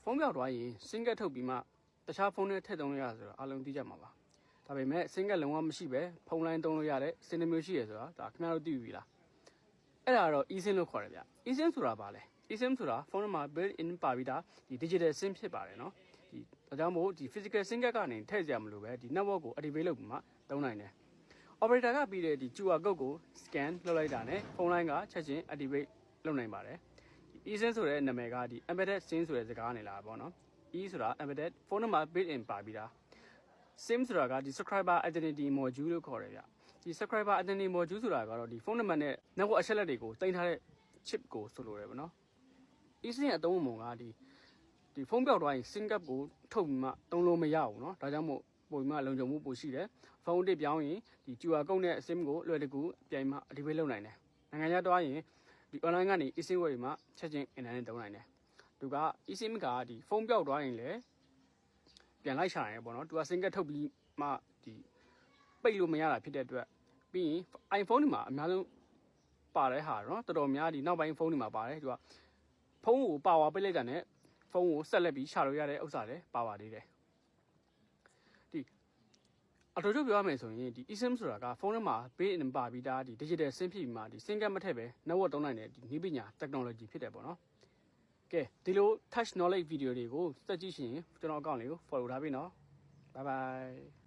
ဖုန်းပြောက်သွားရင်စင်ကတ်ထုတ်ပြီးမှတခြားဖုန်းနဲ့ထည့်သုံးလို့ရဆိုတော့အားလုံးသိကြမှာပါဒါပေမဲ့စင်ကတ်လုံးဝမရှိပဲဖုန်းလိုင်းသုံးလို့ရတဲ့စင်တစ်မျိုးရှိရဆိုတာဒါခင်ဗျားတို့သိပြီလားအဲ့ဒါတော့ eSIM လို့ခေါ်တယ်ဗျ eSIM ဆိုတာဘာလဲ eSIM ဆိုတာဖုန်းထဲမှာ built in ပါပြီးသားဒီ digital SIM ဖြစ်ပါတယ်နော်ဒီဒါကြောင့်မို့ဒီ physical SIM ကတ်ကနေထည့်ကြမလို့ပဲဒီ network ကို activate လုပ်ပြီးမှသုံးနိုင်တယ် operator ကပြီးတဲ့ဒီ QR code ကို scan လုပ်လိုက်တာနဲ့ဖုန်းလိုင်းကချက်ချင်း activate လုပ်နိုင်ပါတယ်ဒီ eSIM ဆိုတဲ့နာမည်ကဒီ embedded SIM ဆိုတဲ့စကားနေလာပေါ့နော် E ဆိုတာ embedded ဖုန်းထဲမှာ built in ပါပြီးသား SIM ဆိုတာကဒီ subscriber identity module လို့ခေါ်တယ်ဗျဒီ subscriber identity module ဆိုတာကတော့ဒီဖုန်းနံပါတ်နဲ့ network အချက်လက်တွေကိုတင်ထားတဲ့ chip ကိုဆိုလိုတယ်ပေါ့နော် eSIM ရဲ့အသုံးအပုံကဒီဖုန်းပြောက်သွားရင် SIM card ကိုထုတ်ပြီးမှသုံးလို့မရဘူးเนาะဒါကြောင့်မို့ပုံပြီးမှလုံခြုံမှုပိုရှိတယ်ဖုန်းတစ်ပြောင်းရင်ဒီ QR code နဲ့ SIM ကိုလွယ်တကူပြန်မှ activate လုပ်နိုင်တယ်နိုင်ငံခြားသွားရင်ဒီ online ကနေ eSIM ဝယ်ပြီးမှချက်ချင်း internet သုံးနိုင်တယ်သူက eSIM ကဒီဖုန်းပြောက်သွားရင်လည်းပြန်လိုက်ရှာရင်ပေါ့နော်သူက SIM card ထုတ်ပြီးမှဒီပိတ်လို့မရတာဖြစ်တဲ့အတွက်ပြီးရင် iPhone တွေမှာအများဆုံးပါတဲ့ဟာเนาะတော်တော်များဒီနောက်ပိုင်းဖုန်းတွေမှာပါတယ်သူကဖုန်းကိုပါဝါပိတ်လိုက်တာနဲ့ဖုန်းကိုဆက်လက်ပြီးရှာလို့ရတဲ့ဥစ္စာတွေပါပါသေးတယ်ဒီအတူတူပြောရမယ်ဆိုရင်ဒီ eSIM ဆိုတာကဖုန်းထဲမှာ built in ပါပြီးသားဒီ digital SIM ဖြစ်ပြီးမှဒီ SIM card မထည့်ပဲ network သုံးနိုင်တဲ့ဒီနည်းပညာ technology ဖြစ်တယ်ပေါ့နော်ကဲဒီလို touch knowledge video တွေကိုစက်ကြည့်ရှင်ကျွန်တော်အကောင့်လေးကို follow ထားပြီနော် bye bye